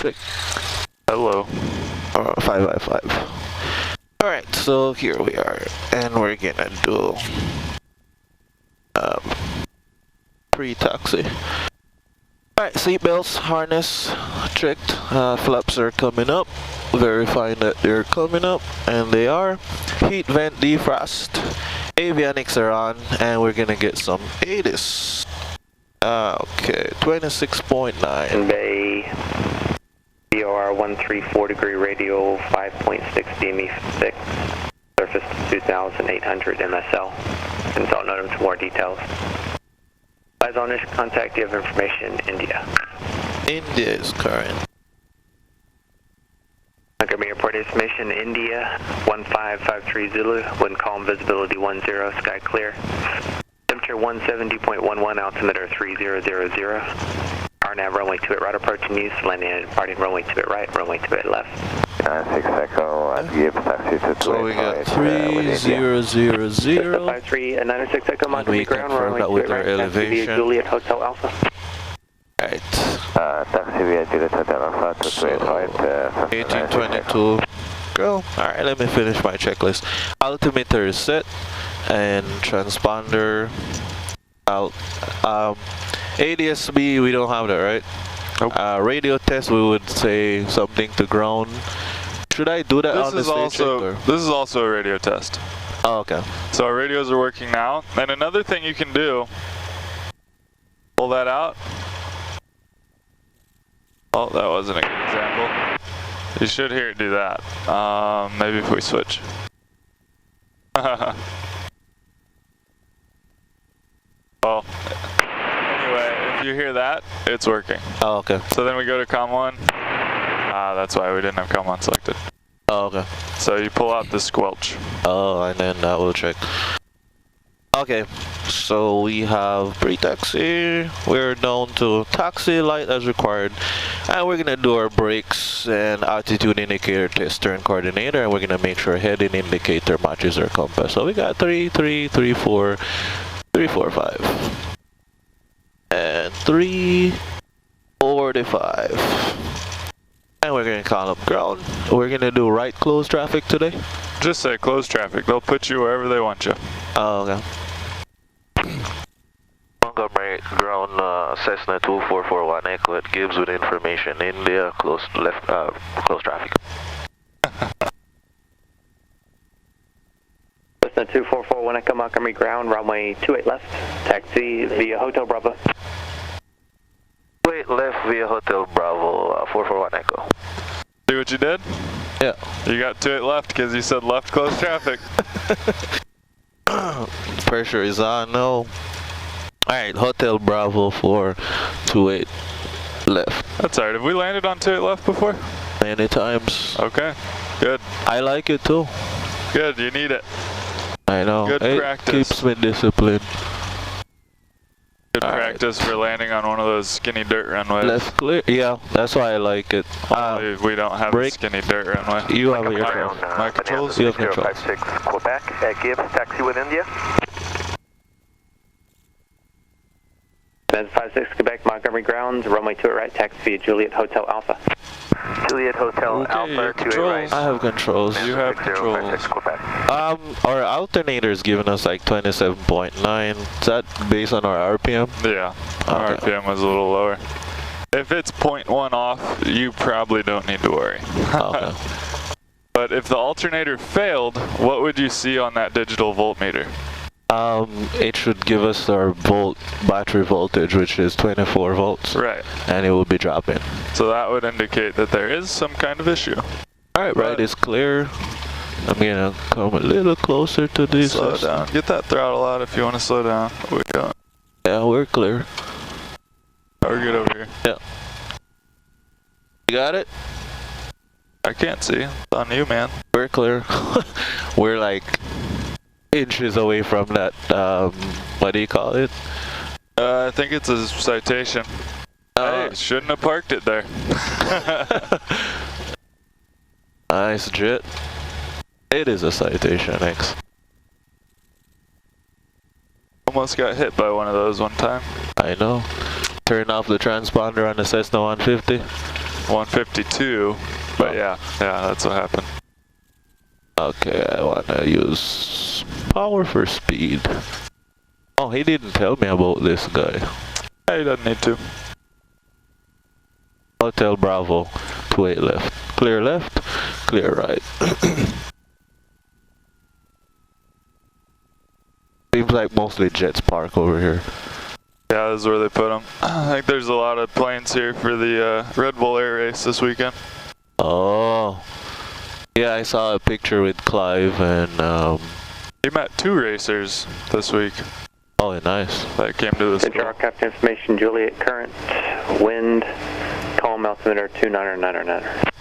Check. Hello. 555. Alright, so here we are, and we're gonna do pre-taxi. Alright, seatbelts, harness, checked, flaps are coming up, verifying that they're coming up, and they are. Heat vent defrost, avionics are on, and we're gonna get some 80s. Okay, 26.9. Bay, BOR 134 degree radial 5.6 DME 6, surface 2800 MSL. Consult note to more details. Eyes on this, contact, you have information, India. India is current. Montgomery Airport information, India 1553 Zulu, wind calm, visibility 10, sky clear. Temperature 170.11, altimeter 3000. RNAV runway 28 right approaching use, landing and departing runway 28 right, runway 28 left. 6 Echo, give taxi to So we got 3000. 53 and 96 Echo, Montgomery ground, runway 28 right, taxi via Juliet Hotel Alpha. Right. Taxi via Juliet Hotel Alpha to 285. 1822. Go. Alright, let me finish my checklist. Altimeter is set, and transponder out. ADSB, we don't have that, right? Nope. Radio test, we would say something to ground. Should I do that on the stage check, or? This is also a radio test. Oh, okay. So our radios are working now. And another thing you can do, pull that out. Oh, that wasn't a good example. You should hear it do that. Maybe if we switch. Well, anyway, if you hear that, it's working. Oh, okay. So then we go to COM 1. That's why we didn't have COM 1 selected. Oh, okay. So you pull out the squelch. Oh, and then that will check. Okay, so we have pre-taxi. We're down to taxi light as required. And we're gonna do our brakes and altitude indicator test turn coordinator, and we're gonna make sure heading indicator matches our compass. So we got 3, 3, 3, 4, 3, 4, 5. And 345. And we're gonna call up ground. We're gonna do right close traffic today. Just say close traffic. They'll put you wherever they want you. Oh, okay. Montgomery ground, Cessna 2441 Echo at Gibbs with information. India close left, close traffic. Cessna 2441 Echo, Montgomery ground, runway 28 left, taxi via Hotel Bravo. Wait, left via Hotel Bravo, 441 Echo. See what you did? Yeah. You got 28 left because you said left close traffic. Pressure is on, no. Alright, Hotel Bravo 428 left. That's alright. Have we landed on 28 left before? Many times. Okay. Good. I like it too. Good. You need it. I know. Good it practice. Keeps me disciplined. Good practice for landing on one of those skinny dirt runways. Left clear. Yeah, that's why I like it. We don't have a skinny dirt runway. You have your control. My controls? You have control. 056 Quebec, Gibbs, taxi with India. 56 Quebec, Montgomery ground, runway 28 right, taxi via Juliet Hotel Alpha. Juliet Hotel Okay, Alpha, 28 right. I have controls. You have 056 controls. Quebec. Our alternator is giving us like 27.9. Is that based on our RPM? Yeah. Okay. RPM was a little lower. If it's 0.1 off, you probably don't need to worry. Okay. But if the alternator failed, what would you see on that digital voltmeter? It should give us our battery voltage, which is 24 volts. Right. And it will be dropping. So that would indicate that there is some kind of issue. Alright, right is clear. I'm gonna come a little closer to this. Slow down. Get that throttle out if you want to slow down. We got. Yeah, we're clear. We're good over here. Yeah. You got it? I can't see. It's on you, man. We're clear. We're like inches away from that, what do you call it? I think it's a citation. Hey, shouldn't have parked it there. Nice jet. It is a citation, X. Almost got hit by one of those one time. I know. Turn off the transponder on the Cessna 150. 152. But yeah, that's what happened. Okay, I wanna use power for speed. Oh, he didn't tell me about this guy. Yeah, he doesn't need to. Hotel Bravo, 28 left. Clear left, clear right. Seems like mostly jets park over here. Yeah, this is where they put them. I think there's a lot of planes here for the Red Bull Air Race this weekend. Oh. Yeah, I saw a picture with Clive and He met 2 racers this week. oh, nice. That came to the school. Aircraft information, Juliet current, wind, calm altimeter 2999.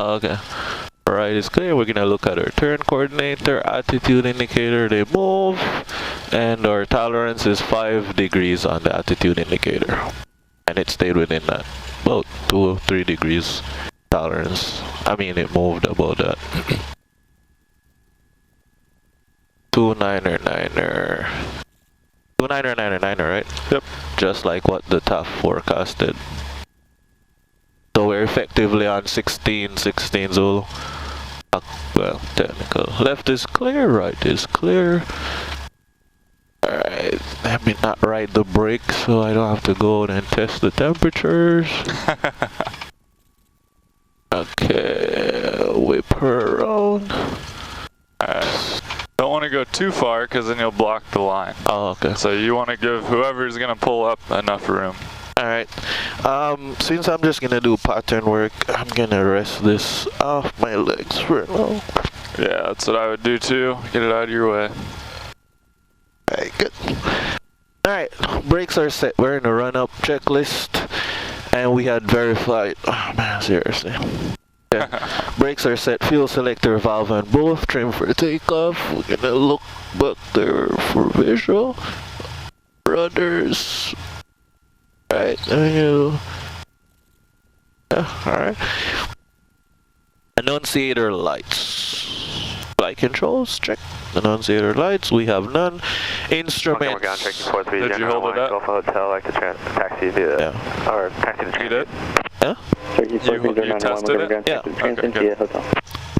Okay. Right is clear. We're gonna look at our turn coordinator, attitude indicator, they move, and our tolerance is 5 degrees on the attitude indicator. And it stayed within that. About 2 or 3 degrees tolerance. I mean, it moved about that. 2999er. 2999er, right? Yep. Just like what the TAF forecasted. So we're effectively on 16 Zulu. Well, technical. Left is clear, right is clear. Alright, let me not ride the brake so I don't have to go and test the temperatures. Okay, whip her around. Don't want to go too far because then you'll block the line. Oh, okay. So you want to give whoever's going to pull up enough room. Alright, since I'm just gonna do pattern work, I'm gonna rest this off my legs for now. Yeah, that's what I would do too. Get it out of your way. Alright, good. Alright, brakes are set. We're in a run-up checklist, and we had verified. Oh man, seriously. Okay. Brakes are set. Fuel selector valve on both. Trim for takeoff. We're gonna look back there for visual. Rudders. Alright, alright. Annunciator lights. Flight controls, check. Annunciator lights, we have none. Instruments. Did you hold it up? Golf Hotel, like to taxi via, Yeah. or taxi to You did? Yeah? You tested it? Yeah. Transient via hotel.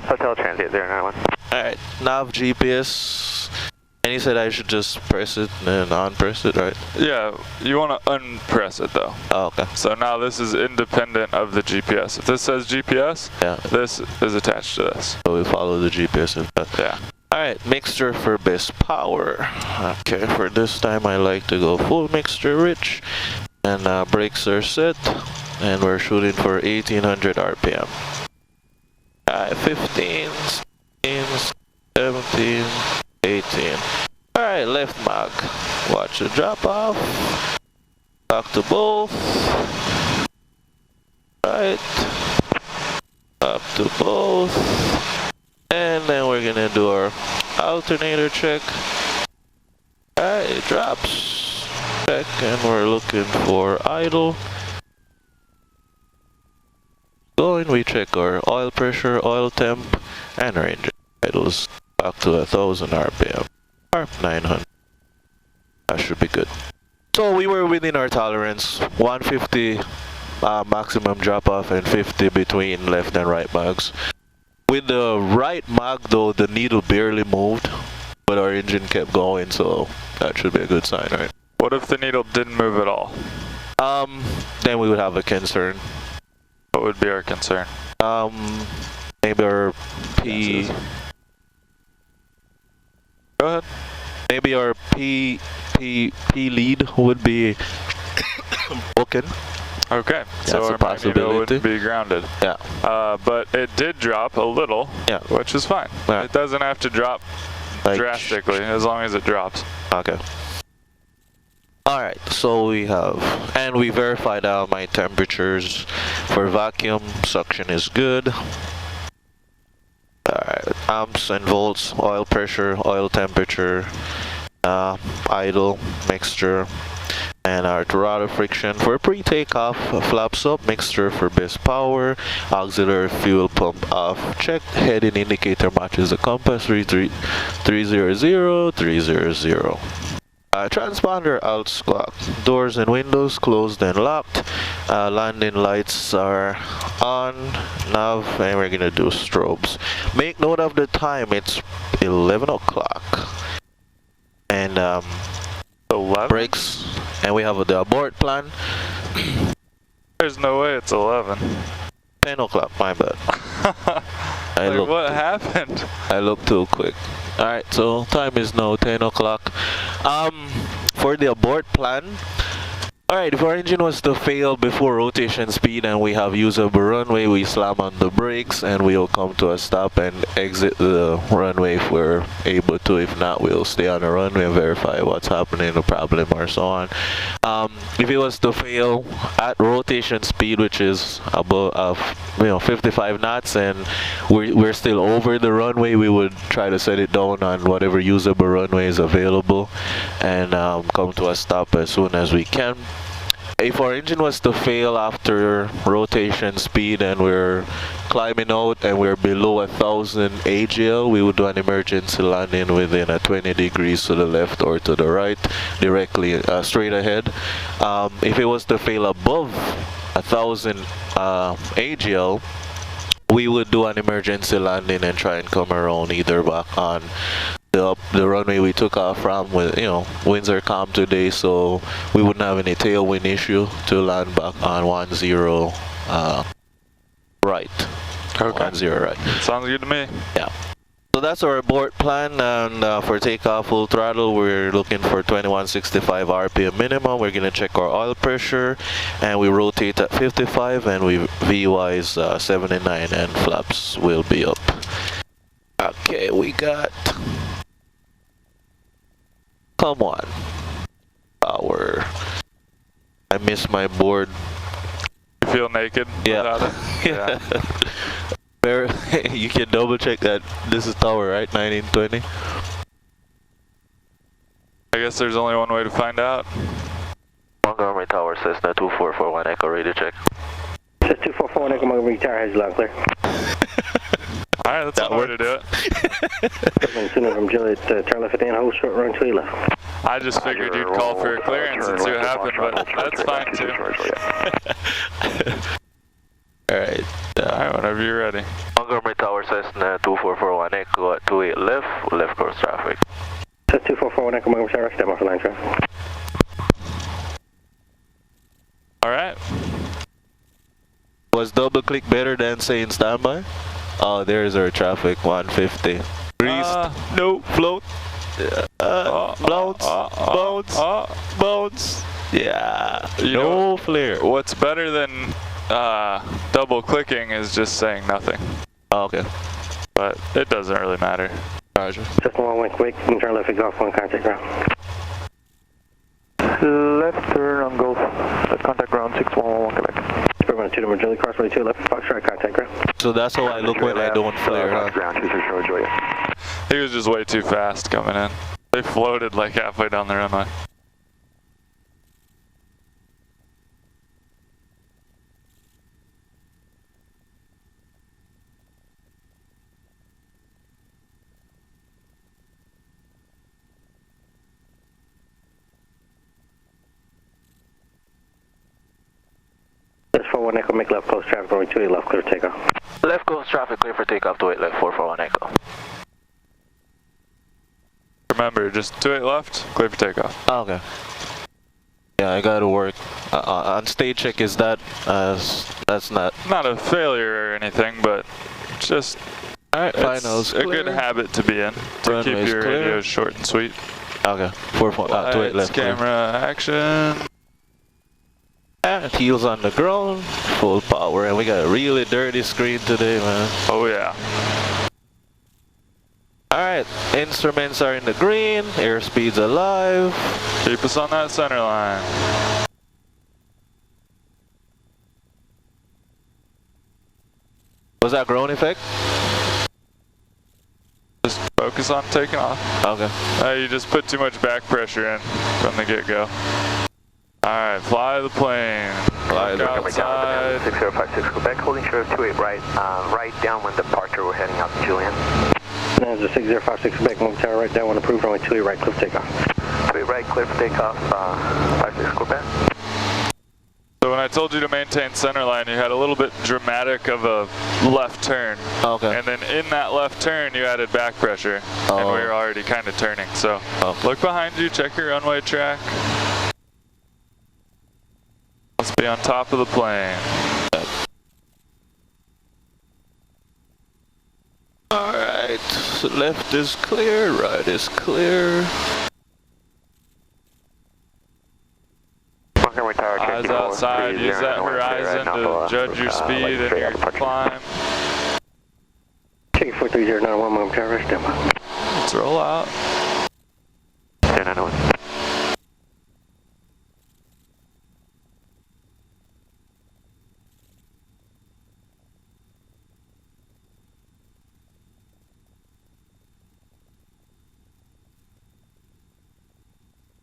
Hotel Transient 091. Alright, nav GPS. And he said I should just press it and unpress it, right? Yeah, you want to unpress it though. Oh, okay. So now this is independent of the GPS. If this says GPS, Yeah. this is attached to this. So we follow the GPS and that. Yeah. Alright, mixture for best power. Okay, for this time I like to go full mixture rich. And brakes are set. And we're shooting for 1800 RPM. 15, 16, 17, 18. Alright, left mag. Watch the drop off. Back to both. Right. Up to both. And then we're gonna do our alternator check. Alright, it drops. Check, and we're looking for idle. Going, we check our oil pressure, oil temp, and our engine idles. Back to 1000 RPM. Or 900. That should be good. So we were within our tolerance. 150 maximum drop off and 50 between left and right mags. With the right mag though, the needle barely moved, but our engine kept going, so that should be a good sign, right? What if the needle didn't move at all? Then we would have a concern. What would be our concern? Maybe our P. Go ahead. Maybe our P lead would be broken. Okay, so That's a our magneto would possibility. be grounded. Yeah. But it did drop a little, Yeah. which is fine. Yeah. It doesn't have to drop Like, drastically, as long as it drops. Okay. Alright, so we have, and we verified out my temperatures for vacuum, suction is good. Alright, amps and volts, oil pressure, oil temperature, idle, mixture, and our throttle friction for pre-takeoff, flaps up, mixture for best power, auxiliary fuel pump off, check, heading indicator matches the compass, 300, 300. Transponder alt squawk. Doors and windows closed and locked. Landing lights are on. Nav, and we're gonna do strobes. Make note of the time. It's 11 o'clock. And 11? brakes. And we have the abort plan. There's no way it's 11. 10 o'clock. My bad. Like, what happened? I looked too quick. Alright, so time is now 10 o'clock. For the abort plan, alright, if our engine was to fail before rotation speed and we have usable runway, we slam on the brakes and we'll come to a stop and exit the runway if we're able to. If not, we'll stay on the runway and verify what's happening, the problem, or so on. If it was to fail at rotation speed, which is above 55 knots, and we're still over the runway, we would try to set it down on whatever usable runway is available and come to a stop as soon as we can. If our engine was to fail after rotation speed and we're climbing out and we're below 1000 AGL, we would do an emergency landing within 20 degrees to the left or to the right, directly straight ahead. If it was to fail above 1000 AGL, we would do an emergency landing and try and come around either back on the runway we took off from. With winds are calm today, so we wouldn't have any tailwind issue to land back on 10 right. Okay. 10 right. Sounds good to me. Yeah. So that's our abort plan, and for takeoff full throttle, we're looking for 2165 RPM minimum. We're gonna check our oil pressure, and we rotate at 55, and we VY's 79, and flaps will be up. Okay, we got. Come on. Power. I missed my board. You feel naked? Yeah. Without it? Yeah. You can double check that this is tower, right? 1920. I guess there's only one way to find out. Montgomery Tower, Cessna 2441 Echo, radio check. Cessna 2441 Echo, Montgomery Tower has loud clear. Alright, that's one way to do it. Sooner from Juliet, turn left at the end, hold short run 2 left. I just figured you'd call for a clearance and see what happened, but that's fine too. Alright. Alright, whenever you're ready. Montgomery Tower, Cessna 2441 Echo at 28 left course traffic. Cessna 2441 Echo, Montgomery Tower, step off the line traffic. Alright. Was double click better than saying standby? Oh, there's our traffic, 150. Greased, no, float, bounce, yeah, no flare. What's better than double clicking is just saying nothing. Oh, okay. But it doesn't really matter. Roger. Cessna 1 quick, and turn left at Golf 1, contact ground. Left turn on Golf, contact ground 6111 Quebec. Square 2 number Julie, cross 2 left, Foxtrot, contact ground. So that's how I look when I don't flare, huh? Ground 230 Julia. He was just way too fast coming in. They floated like halfway down the runway. That's 41 Echo, make left close traffic, runway 28 left, clear takeoff. Left coast traffic, clear for takeoff, 28 left, 441 Echo. Remember, just 28 left, clear for takeoff. Oh, okay. Yeah, I gotta work. On stage check, is that, that's not... Not a failure or anything, but just Alright, it's a good habit to be in, to keep your radios short and sweet. Okay, 28 left. Camera action. And heels on the ground, full power, and we got a really dirty screen today, man. Oh yeah. Alright, instruments are in the green, airspeed's alive. Keep us on that center line. Was that ground effect? Just focus on taking off. Okay. You just put too much back pressure in from the get-go. Alright, fly the plane. Fly the outside. 6056 Quebec, holding short of 28 right, right downwind departure, we're heading out to Julian. There's a 6056 Quebec, Montgomery Tower, right downwind approved, runway 28 right, clear takeoff. 28 right, clear for takeoff, 56 Quebec. So when I told you to maintain center line, you had a little bit dramatic of a left turn. Okay. And then in that left turn, you added back pressure. Oh. And we were already kind of turning. So look behind you, check your runway track. Let's be on top of the plane. Alright, so left is clear, right is clear. Eyes outside, use that horizon to judge your speed and your climb. Check 43091, moment tower, stand by. Let's roll out. 1091.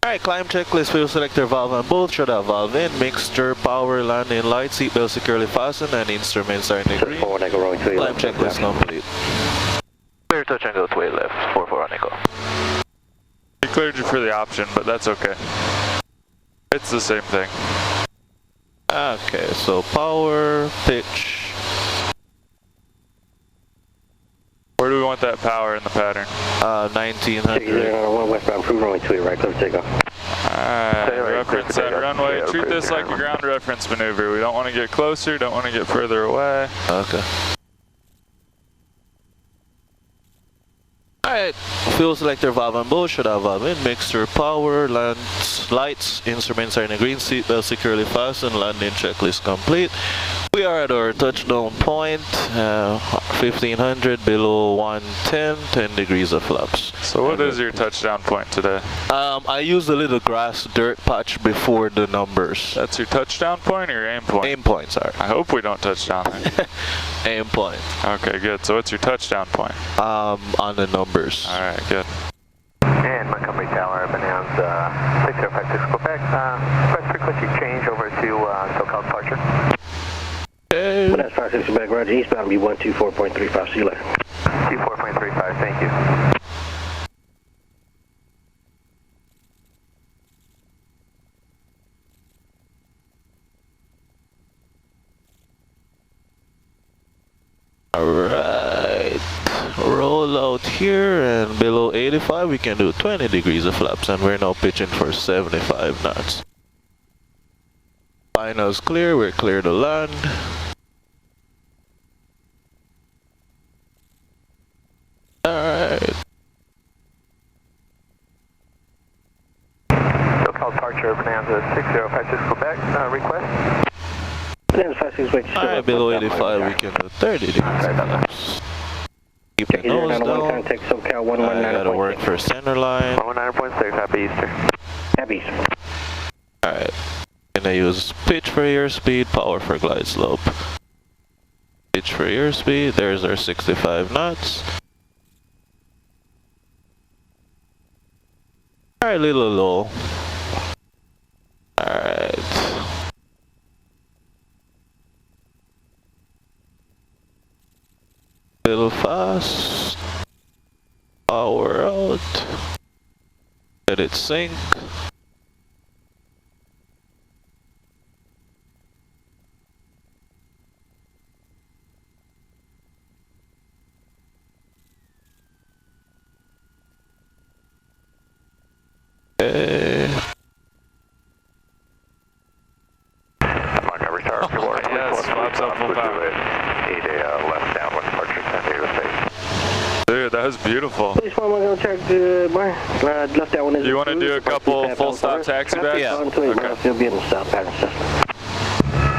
Alright, climb checklist, fuel selector valve and both should have valve in, mixture, power, landing light, seatbelt securely fastened, and instruments are in the green. Climb checklist complete. Clear touch and go 28 left, 44 on echo. We cleared you for the option, but that's okay. It's the same thing. Okay, so power, pitch. Where do we want that power in the pattern? 1900. Westbound, prove runway 28 right, clear for takeoff. Reference that runway. Treat this like a ground reference maneuver. We don't want to get closer, don't want to get further away. Okay. Alright, fuel selector valve and both should have valve in, mixture, power, lights, instruments are in the green, seatbelt securely fastened, landing checklist complete. We are at our touchdown point, 1500 below 110, 10 degrees of flaps. So what is your touchdown point today? I used a little grass dirt patch before the numbers. That's your touchdown point or your aim point? Aim point, sorry. I hope we don't touch down there. Aim point. Okay, good. So what's your touchdown point? On the numbers. Alright, good. And Montgomery Tower, Bonanza 6056 Quebec. Press frequency change over to SoCal departure. Okay. That's 56 Quebec, roger, eastbound be 124.35, see you later. 24.35, thank you. Alright, roll out here, and below 85 we can do 20 degrees of flaps, and we're now pitching for 75 knots. Finals clear, we're clear to land. Alright. SoCal departure, Bonanza 6056 Quebec, request. Bonanza 56 Quebec. Alright, below 85 we can do 30 degrees of flaps. Keep the nose down. Contact SoCal I gotta work for center line. 119.6, happy Easter. Happy Easter. Alright. Gonna use pitch for airspeed, power for glide slope. Pitch for airspeed, there's our 65 knots. Alright, a little low. Alright. Little fast. Power out. Let it sink. Okay. Montgomery Tower, yes, flaps up full power. 8 left downwind departure, San Diego State. Dude, that was beautiful. Please, one, we're going to check left that one is. You want to do a couple full stop taxi backs? Yeah. Okay. You'll be in the south pattern system.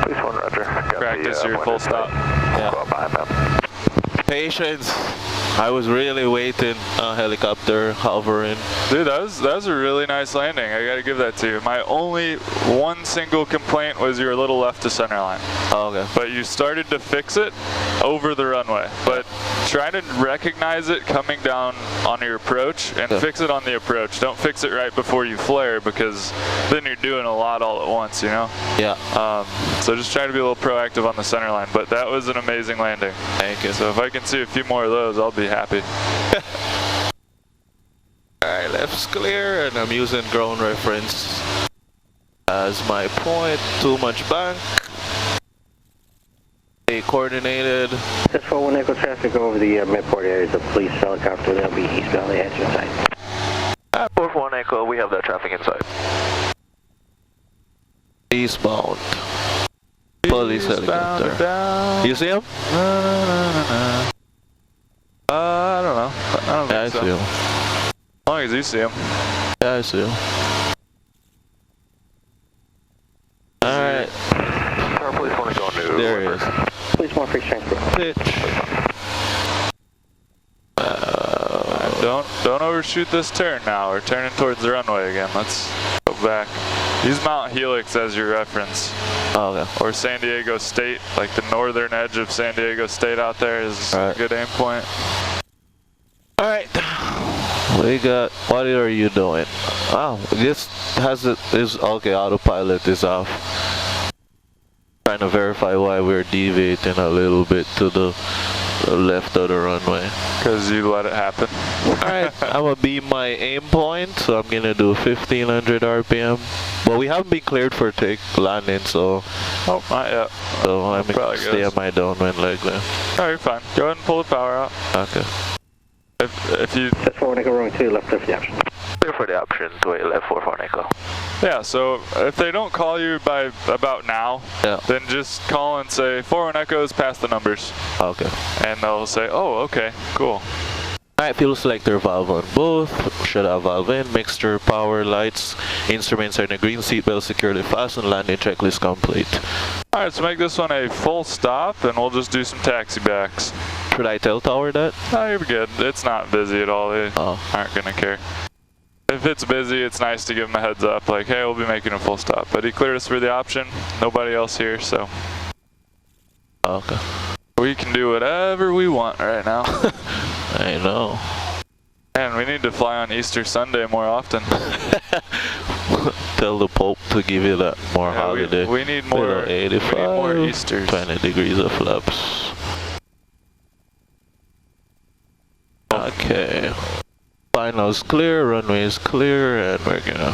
Please, one, roger. Got Practice your full stop. Yeah. Go by map. Patience. I was really waiting on helicopter hovering. Dude, that was a really nice landing. I gotta give that to you. My only one single complaint was you were a little left to center line. Oh, okay. But you started to fix it over the runway. But try to recognize it coming down on your approach and fix it on the approach. Don't fix it right before you flare, because then you're doing a lot all at once, you know? Yeah. So just try to be a little proactive on the center line. But that was an amazing landing. Thank you. So if I can see a few more of those, I'll be happy. Alright, left's clear, and I'm using ground reference as my point. Too much bank. Coordinated. That's 41 Echo traffic over the midport areas of police helicopter. They'll be eastbound. They head inside. 41 Echo, we have that traffic inside. Eastbound. Police helicopter. Down. You see him? I don't know. I don't Yeah, I think so. see him. As long as you see him. Yeah, I see him. Alright. Our police want to go new. There he is. Police 1 free transport. Pitch. Don't overshoot this turn now. We're turning towards the runway again. Let's go back. Use Mount Helix as your reference. Oh, okay. Or San Diego State, like the northern edge of San Diego State out there is a good aim point. Alright. We got, what are you doing? Oh, this has it, is, okay, autopilot is off. Trying to verify why we're deviating a little bit to the left of the runway. Because you let it happen. Alright, I'm gonna be my aim point, so I'm gonna do 1500 RPM. But we haven't been cleared for landing, so Oh, not yet. so I'm gonna Probably stay goes. on my downwind leg there. Oh, you're fine. Go ahead and pull the power out. Okay. If you, That's 41 Echo runway 2 left, clear for the option. Clear for the option, 28 left, 44 Echo. yeah, so if they don't call you by about now, Yeah. then just call and say 41 Echoes past the numbers. Okay. And they'll say, oh, okay, cool. Alright, fuel selector valve on both. Should have valve in, mixture, power, lights. Instruments are in the green, seatbelt securely fastened, landing checklist complete. Alright, so make this one a full stop and we'll just do some taxi backs. Should I tell Tower that? No, you're good. It's not busy at all. They aren't gonna care. If it's busy, it's nice to give them a heads up, like, hey, we'll be making a full stop. But he cleared us for the option. Nobody else here, so Okay. we can do whatever we want right now. I know. And we need to fly on Easter Sunday more often. Tell the Pope to give you that more Yeah, holiday. we need more. 85, we need more Easters. 20 degrees of flaps. Okay. Finals clear, runway is clear, and we're gonna